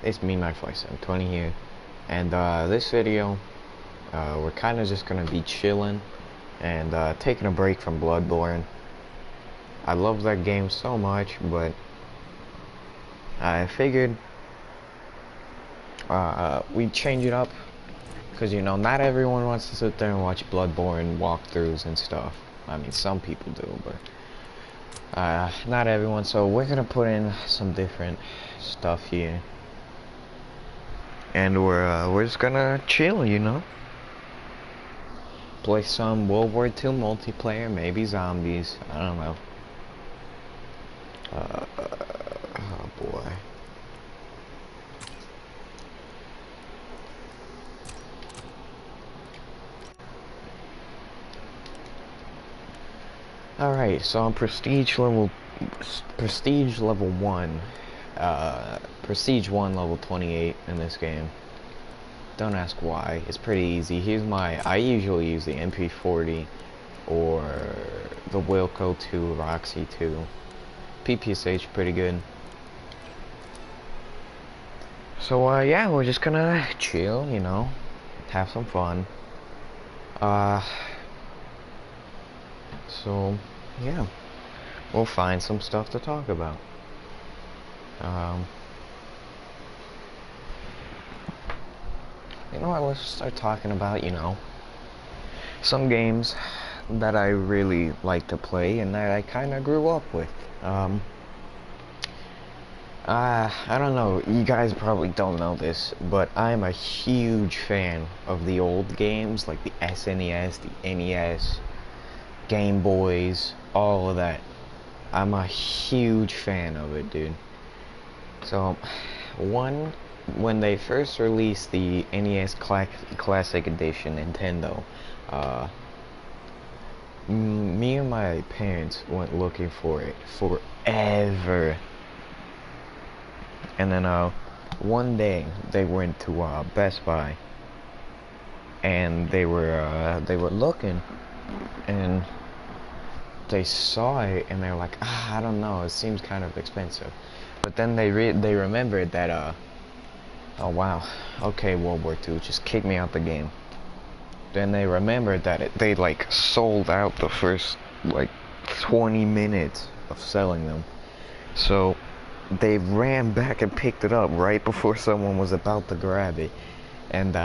It's me, I'm 20 here, and this video, we're kind of just gonna be chilling and taking a break from Bloodborne. I love that game so much, but I figured we'd change it up, because you know, not everyone wants to sit there and watch Bloodborne walkthroughs and stuff. I mean, some people do, but not everyone. So we're gonna put in some different stuff here, and we're just gonna chill, you know. Play some World War II multiplayer, maybe zombies. I don't know. Oh boy. Alright, so I'm prestige level 1. Prestige 1 level 28 in this game. Don't ask why, it's pretty easy. I usually use the MP40 or the Wilco 2, Roxy 2. PPSH pretty good. So yeah, we're just gonna chill, you know, have some fun. So yeah, we'll find some stuff to talk about. You know what, let's start talking about, you know, some games that I really like to play and that I kind of grew up with. I don't know, you guys probably don't know this, but I'm a huge fan of the old games, like the SNES, the NES, Game Boys, all of that. I'm a huge fan of it, dude. So, when they first released the NES Classic Edition Nintendo, me and my parents went looking for it forever. And then one day they went to Best Buy, and they were looking, and they saw it, and they were like, I don't know, it seems kind of expensive. But then they remembered that oh wow, okay, World War II, just kick me out the game. Then they remembered that they like sold out the first like 20 minutes of selling them. So they ran back and picked it up right before someone was about to grab it. And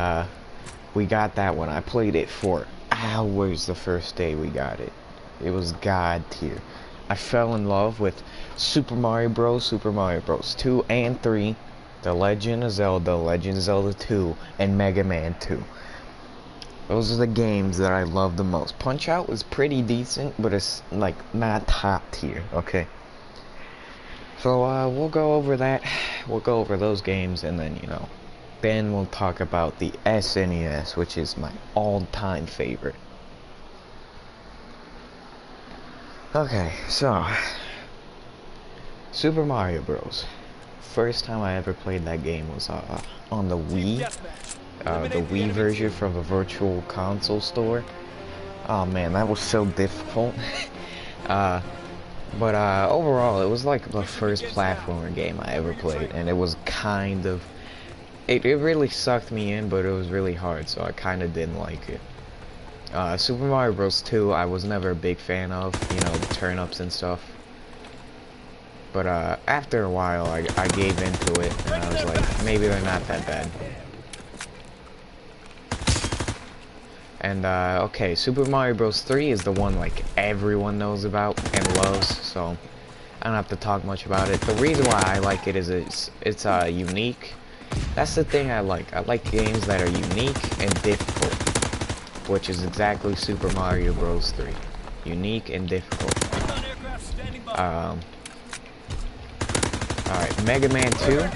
we got that one. I played it for hours the first day we got it. It was god tier. I fell in love with Super Mario Bros., Super Mario Bros. 2 and 3, The Legend of Zelda, Legend of Zelda 2, and Mega Man 2. Those are the games that I love the most. Punch-Out was pretty decent, but it's like not top tier, okay? So we'll go over that. We'll go over those games, and then, you know, then we'll talk about the SNES, which is my all-time favorite. Okay, so Super Mario Bros. First time I ever played that game was on the Wii, the Wii version from the Virtual Console store. Oh man, that was so difficult. But overall, it was like the first platformer game I ever played, and it was kind of, it really sucked me in, but it was really hard, so I kind of didn't like it. Super Mario Bros. 2, I was never a big fan of, you know, the turn-ups and stuff. But after a while, I gave into it, and I was like, maybe they're not that bad. And okay, Super Mario Bros. 3 is the one like everyone knows about and loves, so I don't have to talk much about it. The reason why I like it is it's unique. That's the thing I like. I like games that are unique and difficult, which is exactly Super Mario Bros. 3. Unique and difficult. Alright, Mega Man 2.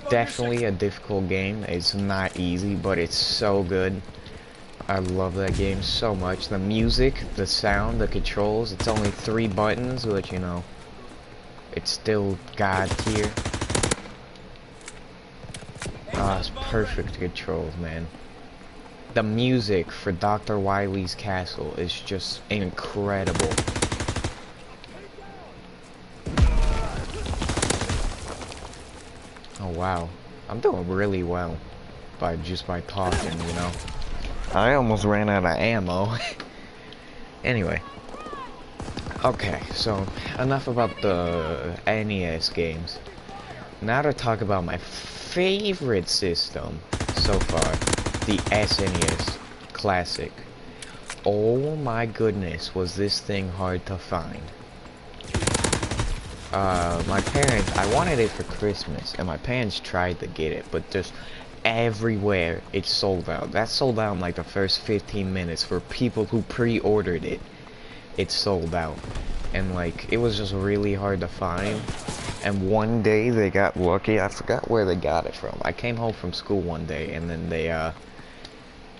Definitely a difficult game. It's not easy, but it's so good. I love that game so much. The music, the sound, the controls. It's only 3 buttons, which, you know, it's still god tier. It's perfect controls, man. The music for Dr. Wily's castle is just incredible. Oh wow, I'm doing really well by talking, you know. I almost ran out of ammo. Anyway. Okay, so enough about the NES games. Now to talk about my favorite system so far, the SNES Classic. Oh my goodness, was this thing hard to find. My parents, I wanted it for Christmas, and my parents tried to get it, but just everywhere it sold out. That sold out in like the first 15 minutes for people who pre-ordered it. It sold out. And like, it was just really hard to find. And one day they got lucky. I forgot where they got it from. I came home from school one day, and then they,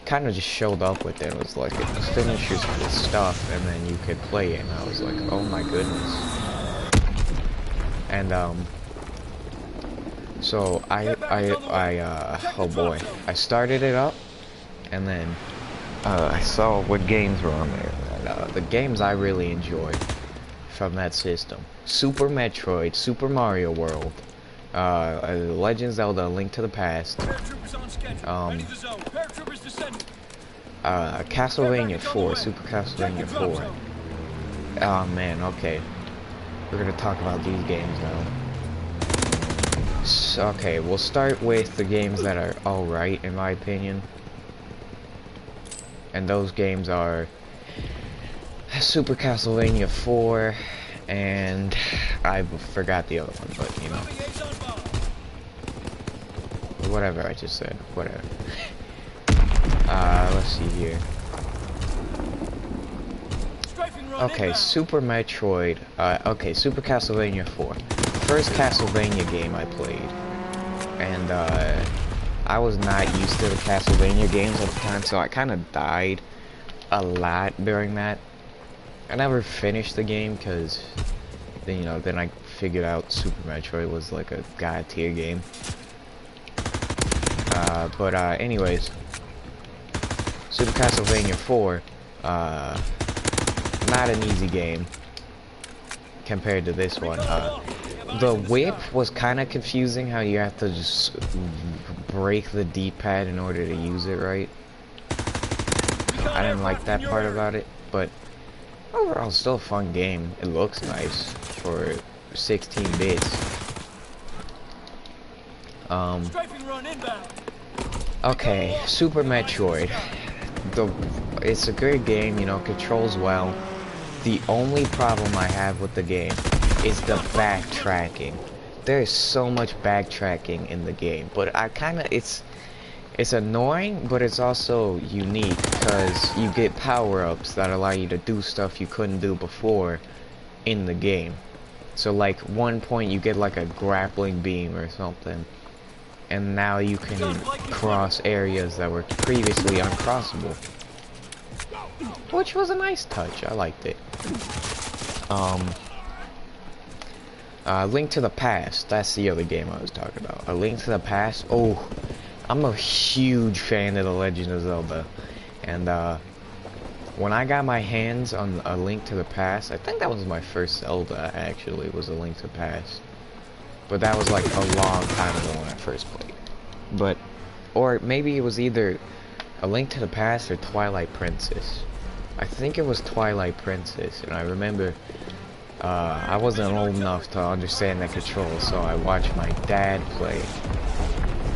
kind of just showed up with it. It was like, it finishes the stuff, and then you could play it. And I was like, oh my goodness. And, so oh boy, I started it up, and then, I saw what games were on there, and, the games I really enjoyed from that system: Super Metroid, Super Mario World, Legend of Zelda: A Link to the Past, Castlevania 4, Super Castlevania 4. Oh man, okay. We're gonna talk about these games now. So, okay, we'll start with the games that are alright, in my opinion. And those games are Super Castlevania 4, and I forgot the other one, but you know. Whatever I just said, whatever. Let's see here. Okay, Super Metroid, okay, Super Castlevania 4. First Castlevania game I played. And, I was not used to the Castlevania games at the time, so I kind of died a lot during that. I never finished the game, because, you know, then I figured out Super Metroid was like a god tier game. Anyways, Super Castlevania 4, not an easy game compared to this one. The whip was kind of confusing, how you have to just break the D-pad in order to use it right. I didn't like that part about it, but overall still a fun game. It looks nice for 16 bits. Okay, Super Metroid. It's a great game, you know, controls well. The only problem I have with the game is the backtracking. There is so much backtracking in the game, but it's annoying, but it's also unique because you get power-ups that allow you to do stuff you couldn't do before in the game. So like one point you get like a grappling beam or something, and now you can cross areas that were previously uncrossable. Which was a nice touch, I liked it. Link to the Past, that's the other game I was talking about. A Link to the Past, oh, I'm a huge fan of The Legend of Zelda. And, when I got my hands on A Link to the Past, I think that was my first Zelda, actually, was A Link to the Past. But that was like a long time ago when I first played. But, or maybe it was either A Link to the Past or Twilight Princess. I think it was Twilight Princess, and I remember I wasn't old enough to understand the controls, so I watched my dad play.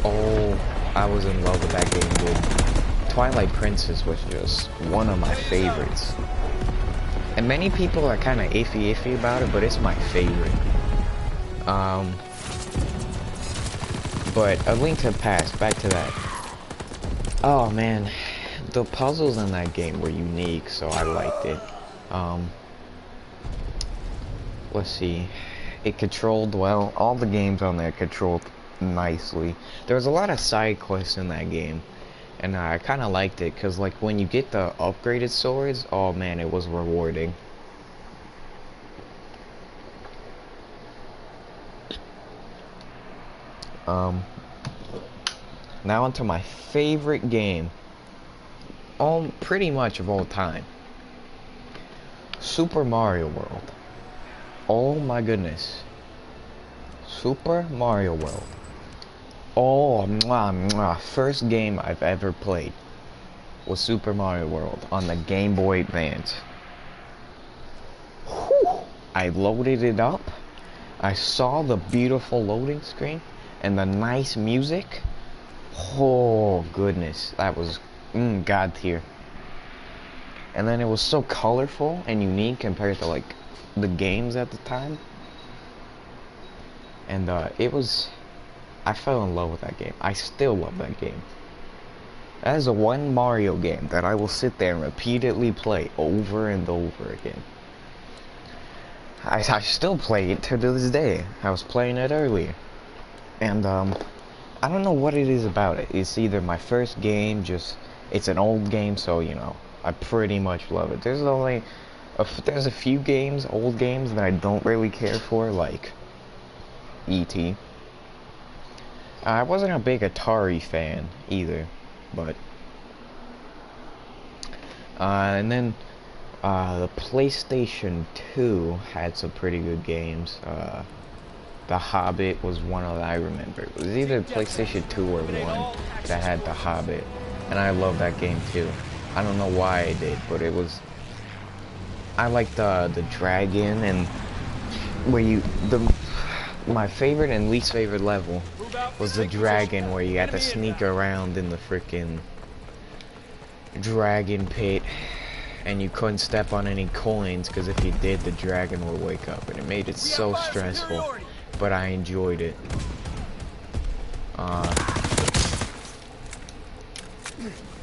Oh, I was in love with that game, dude. Twilight Princess was just one of my favorites. And many people are kind of iffy about it, but it's my favorite. But A Link to the Past, back to that. Oh man, the puzzles in that game were unique, so I liked it. Let's see. It controlled well. All the games on there controlled nicely. There was a lot of side quests in that game, and I kind of liked it, because like when you get the upgraded swords, oh man, it was rewarding. Now onto my favorite game, pretty much of all time, Super Mario World. Oh my goodness, Super Mario World. Oh, mwah, mwah. First game I've ever played was Super Mario World on the Game Boy Advance. Whew. I loaded it up. I saw the beautiful loading screen and the nice music. Oh goodness, that was God tier. And then it was so colorful and unique compared to like the games at the time. And I fell in love with that game. I still love that game. That is a one Mario game that I will sit there and repeatedly play over and over again. I still play it to this day. I was playing it earlier. And I don't know what it is about it. It's either my first game, it's an old game, so you know, I pretty much love it. There's a few games, old games, that I don't really care for, like E.T. I wasn't a big Atari fan either, but and then the PlayStation 2 had some pretty good games. The Hobbit was one of I remember. It was either PlayStation 2 or 1 that had The Hobbit, and I love that game too. I don't know why I did, but I liked the dragon, and my favorite and least favorite level was the dragon, where you had to sneak around in the freaking dragon pit, and you couldn't step on any coins, because if you did, the dragon would wake up, and it made it so stressful, but I enjoyed it.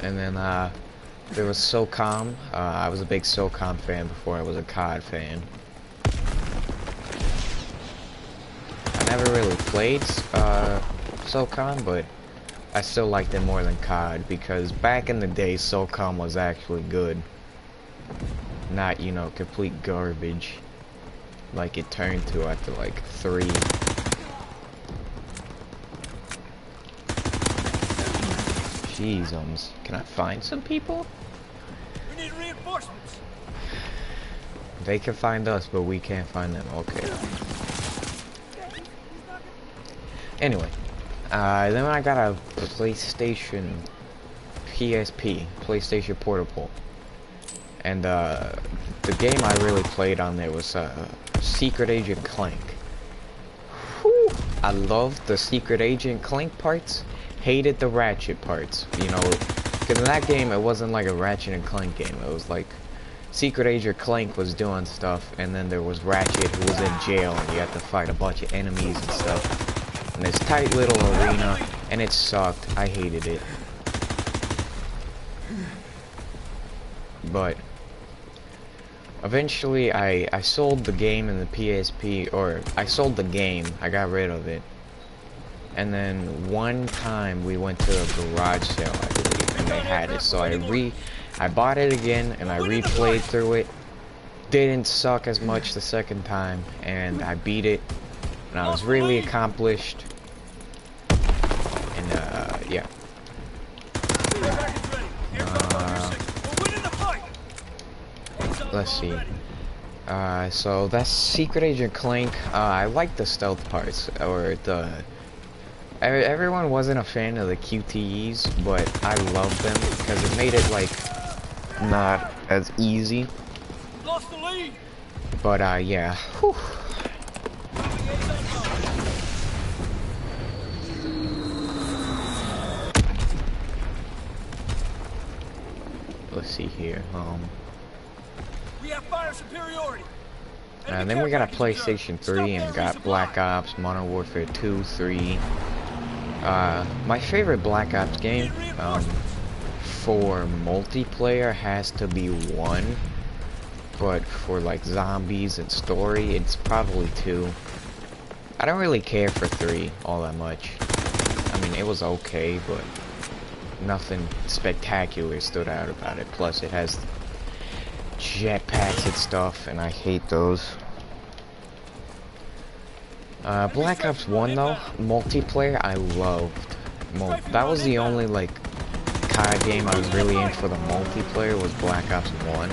And then there was SOCOM. I was a big SOCOM fan before I was a COD fan. I never really played SOCOM, but I still liked it more than COD, because back in the day, SOCOM was actually good. Not, you know, complete garbage like it turned to after like 3. Jeez, can I find some people? We need reinforcements. They can find us, but we can't find them. Okay. Anyway, then I got a PlayStation PlayStation Portable. And the game I really played on there was Secret Agent Clank. Whew. I loved the Secret Agent Clank parts, hated the Ratchet parts, you know, because in that game it wasn't like a Ratchet and Clank game. It was like Secret Agent Clank was doing stuff, and then there was Ratchet, who was in jail, and you had to fight a bunch of enemies and stuff in this tight little arena, and it sucked. I hated it. But eventually I sold the game in the PSP, or I sold the game, I got rid of it. And then one time we went to a garage sale, I believe, and they had it, so I bought it again, and I replayed through it. Didn't suck as much the second time, and I beat it, and I was really accomplished. And yeah. Let's see. So that's Secret Agent Clank. I like the stealth parts, or everyone wasn't a fan of the QTEs, but I loved them because it made it like not as easy. Lost the lead. But yeah. Whew. Let's see here. We have fire superiority. And then we got a PlayStation 3 and got Black Ops, Modern Warfare 2, 3. My favorite Black Ops game for multiplayer has to be 1, but for like zombies and story, it's probably 2. I don't really care for 3 all that much. I mean, it was okay, but nothing spectacular stood out about it. Plus, it has jetpacks and stuff, and I hate those. Black Ops 1 though, multiplayer, I loved. That was the only like COD game I was really in for the multiplayer, was Black Ops 1.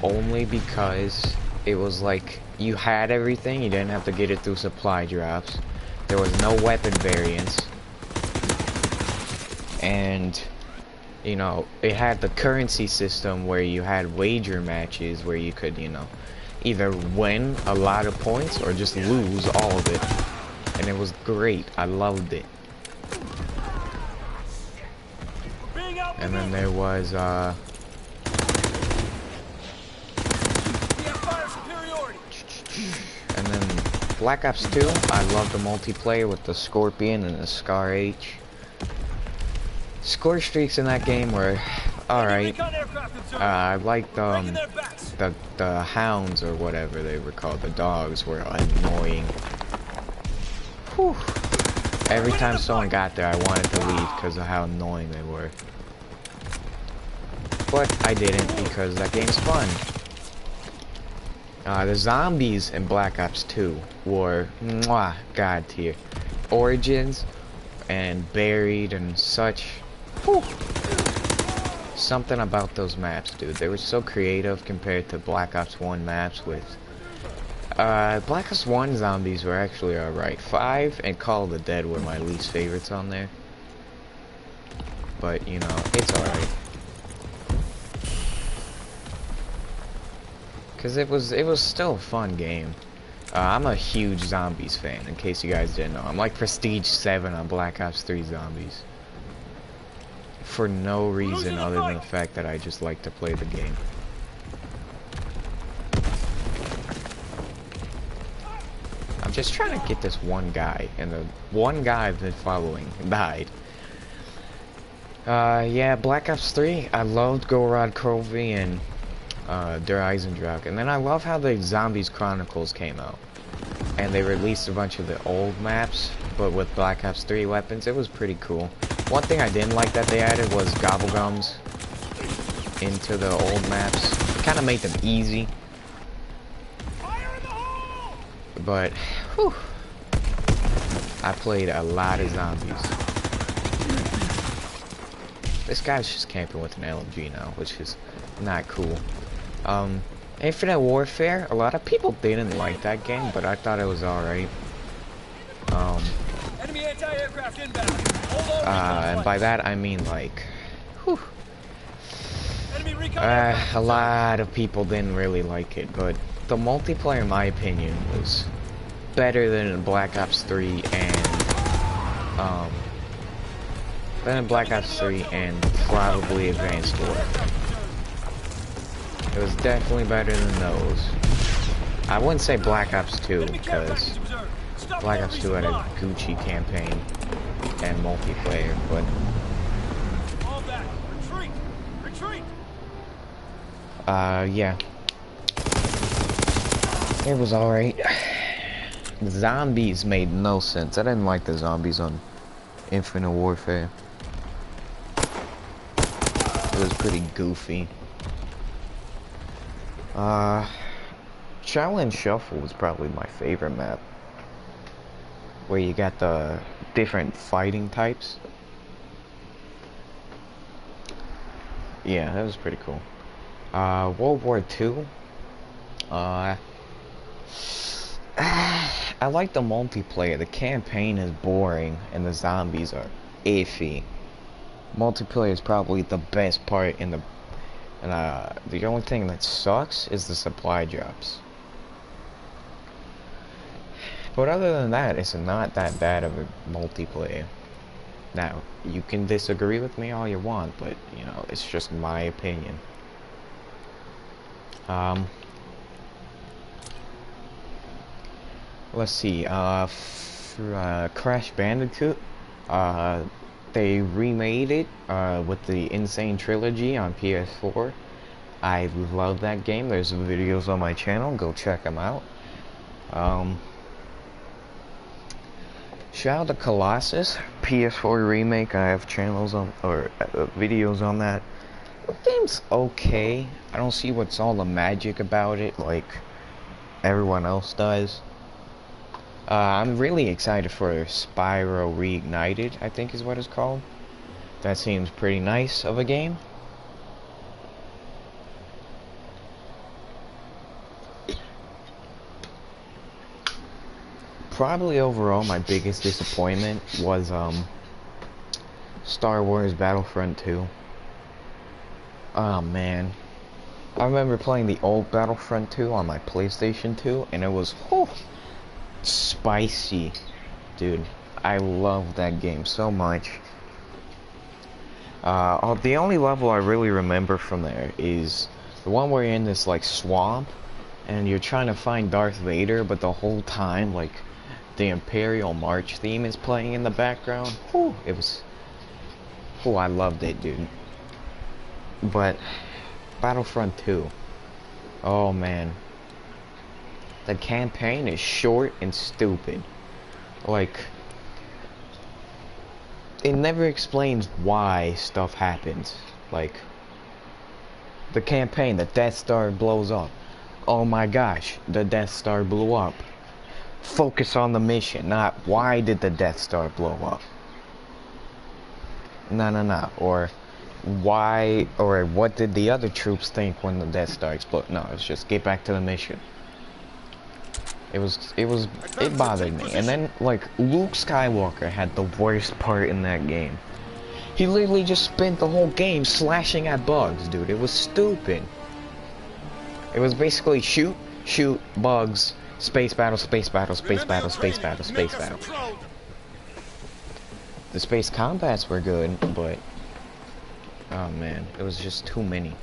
Only because it was like you had everything, you didn't have to get it through supply drops. There was no weapon variants. And, you know, it had the currency system where you had wager matches where you could, you know, either win a lot of points or just lose all of it. And it was great. I loved it. And then there was, We have fire superiority. and then Black Ops 2, I love the multiplayer with the Scorpion and the Scar H. Score streaks in that game were alright. I liked the hounds or whatever they were called. The dogs were annoying. Whew. Every time someone got there, I wanted to leave because of how annoying they were. But I didn't because that game's fun. The zombies in Black Ops 2 were mwah, god tier. Origins and Buried and such. Whew. Something about those maps, dude. They were so creative compared to Black Ops 1 maps with... Black Ops 1 zombies were actually alright. 5 and Call of the Dead were my least favorites on there. But, you know, it's alright. Because it was still a fun game. I'm a huge Zombies fan, in case you guys didn't know. I'm like Prestige 7 on Black Ops 3 Zombies. For no reason other than the fact that I just like to play the game. I'm just trying to get this one guy, and the one guy I've been following died. Yeah, Black Ops 3, I loved Gorod Krovi and Der Eisendrache, and then I love how the Zombies Chronicles came out. And they released a bunch of the old maps, but with Black Ops 3 weapons, it was pretty cool. One thing I didn't like that they added was gobblegums into the old maps. It kind of made them easy. But, whew, I played a lot of zombies. This guy's just camping with an LMG now, which is not cool. Infinite Warfare, a lot of people didn't like that game, but I thought it was alright. Enemy anti-aircraft inbound. And by that I mean like, whew, Enemy recon aircraft a lot of people didn't really like it, but the multiplayer, in my opinion, was better than Black Ops 3 and, probably Advanced Warfare. It was definitely better than those. I wouldn't say Black Ops 2, because Black Ops 2 had a Gucci campaign and multiplayer, but... All back. Retreat! Retreat! Yeah. It was alright. The zombies made no sense. I didn't like the zombies on Infinite Warfare. It was pretty goofy. Challenge Shuffle was probably my favorite map. Where you got the different fighting types. Yeah, that was pretty cool. World War II. I like the multiplayer. The campaign is boring and the zombies are iffy. Multiplayer is probably the best part in the... And the only thing that sucks is the supply drops. But other than that, it's not that bad of a multiplayer. Now, you can disagree with me all you want, but, you know, it's just my opinion. Let's see, Crash Bandicoot, they remade it, with the Insane Trilogy on PS4. I love that game. There's videos on my channel, go check them out. Shadow of the Colossus, PS4 remake, I have channels on, or videos on that. The game's okay. I don't see what's all the magic about it, like everyone else does. I'm really excited for Spyro Reignited, I think is what it's called. That seems pretty nice of a game. Probably overall my biggest disappointment was Star Wars Battlefront 2. Oh man. I remember playing the old Battlefront 2 on my PlayStation 2 and it was spicy. Dude, I love that game so much. The only level I really remember from there is the one where you're in this like swamp and you're trying to find Darth Vader, but the whole time like the Imperial March theme is playing in the background. Whew, it was I loved it, dude. But Battlefront 2, oh man, the campaign is short and stupid. Like, it never explains why stuff happens. Like, the campaign, the Death Star blows up. Oh my gosh, the Death Star blew up. Focus on the mission, not why did the Death Star blow up. No. Or why, or what did the other troops think when the Death Star exploded? No, it's just get back to the mission. It bothered me. And then, like, Luke Skywalker had the worst part in that game. He literally just spent the whole game slashing at bugs, dude. It was stupid. It was basically shoot, bugs, space battle, space battle, space battle, space battle, space battle. The space combats were good, but oh man, it was just too many.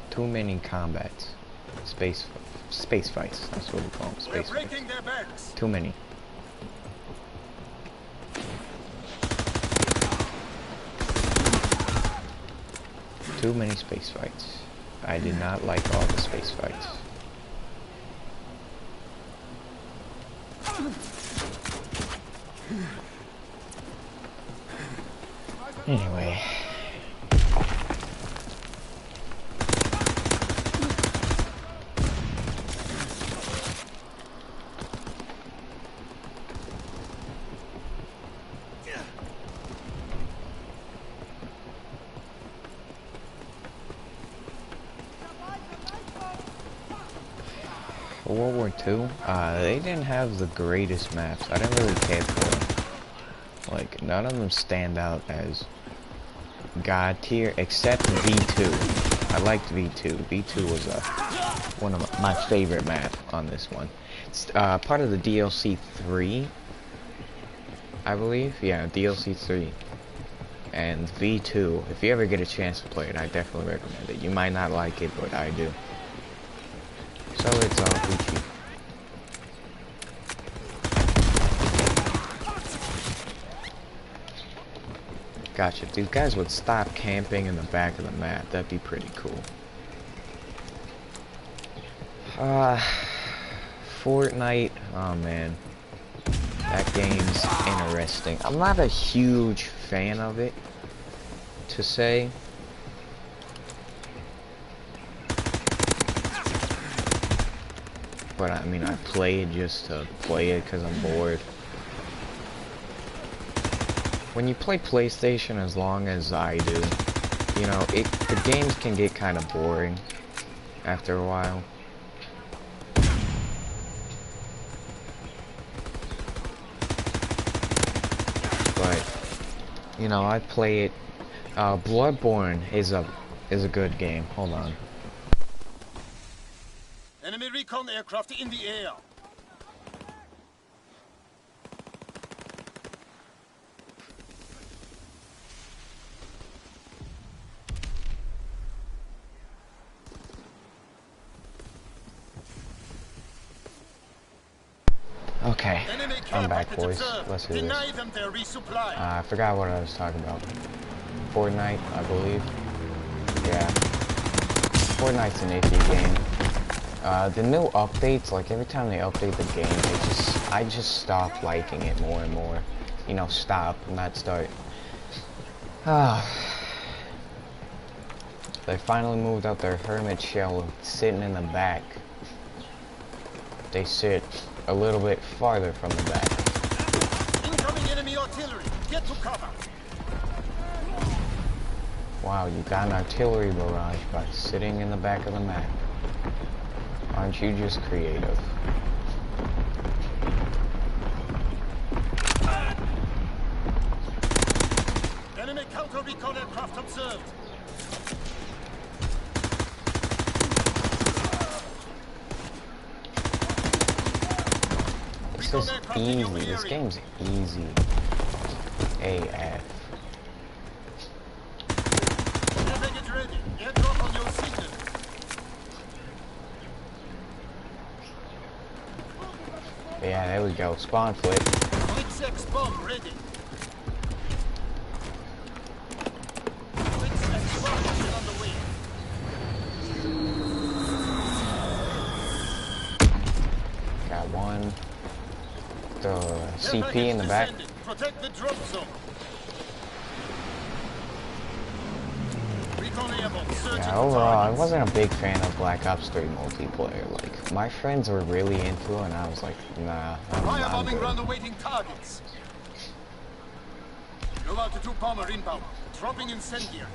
Too many combats. Space fights, that's what we call them, space fights. Too many. Too many space fights. I did not like all the space fights. Anyway. For World War II, they didn't have the greatest maps. I didn't really care for them. Like, none of them stand out as God tier, except V2. I liked V2. V2 was one of my favorite maps on this one. It's part of the DLC 3, I believe. Yeah, DLC 3. And V2, if you ever get a chance to play it, I definitely recommend it. You might not like it, but I do. So it's Gucci. Gotcha. If these guys would stop camping in the back of the map, that'd be pretty cool. Fortnite. Oh man, that game's interesting. I'm not a huge fan of it, to say. But I mean, I play it just to play it because I'm bored. When you play PlayStation as long as I do, you know, the games can get kind of boring after a while. But, you know, I play it. Bloodborne is a good game. Hold on. Enemy recon aircraft in the air. Okay, I'm back, boys. Let's do this. I forgot what I was talking about. Fortnite, I believe. Yeah. Fortnite's an iffy game. The new updates, like every time they update the game, I just stop liking it more and more. You know, stop, not start. They finally moved out their hermit shell sitting in the back. They sit a little bit farther from the back. Incoming enemy artillery. Get to cover. Wow, you got an artillery barrage by sitting in the back of the map. Aren't you just creative? Enemy counter-recon aircraft observed. This is easy. This game's easy. AF. Get ready. Airdrop on your signal. Yeah, there we go. Spawn flip. Blitz bomb ready. Blitz bomb is on the way. Got one. The CP in the back. Protect the drop zone. Recon airborne. Yeah, overall, I wasn't a big fan of Black Ops 3 multiplayer. Like, my friends were really into it, and I was like, nah, I'm Firebombing good. run awaiting targets. Low altitude bomber inbound. Dropping incendiary.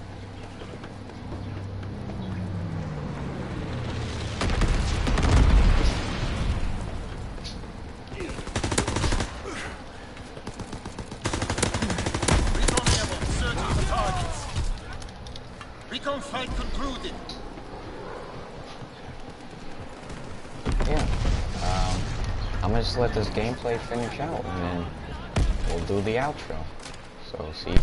Recon airborne. Searching for targets. Recon fight concluded. Yeah. I'm gonna just let this gameplay finish out, and then we'll do the outro. So, see.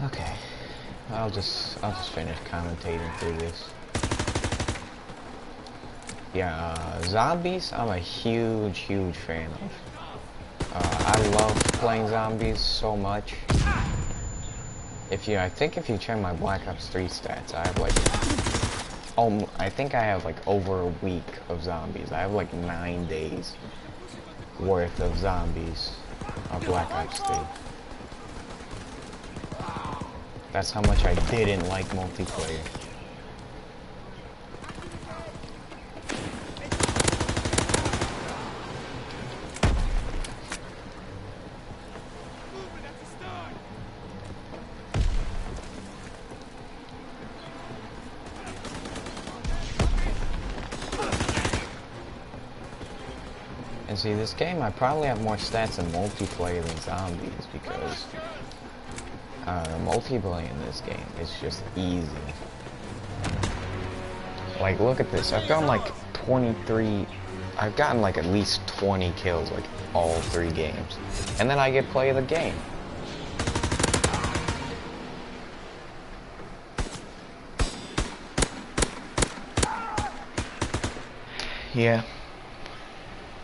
Okay. I'll just finish commentating through this. Yeah, zombies, I'm a huge fan of. I love playing zombies so much. I think if you check my Black Ops 3 stats, I have like, I think I have like over a week of zombies. I have like 9 days worth of zombies of Black Ops 3. That's how much I didn't like multiplayer. And see, this game, I probably have more stats in multiplayer than zombies because the multiplayer in this game is just easy. Like, look at this. I've gotten like 23. I've gotten like at least 20 kills like all 3 games, and then I get play of the game. Yeah.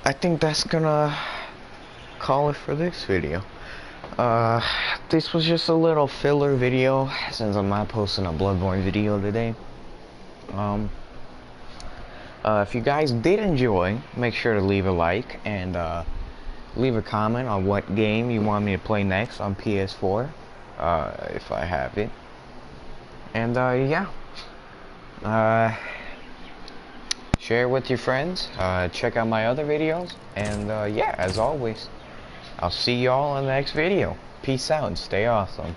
I think that's gonna call it for this video. This was just a little filler video since I'm not posting a Bloodborne video today. If you guys did enjoy, make sure to leave a like and leave a comment on what game you want me to play next on PS4, if I have it. And yeah. Share with your friends, check out my other videos, and yeah, as always, I'll see y'all in the next video. Peace out and stay awesome.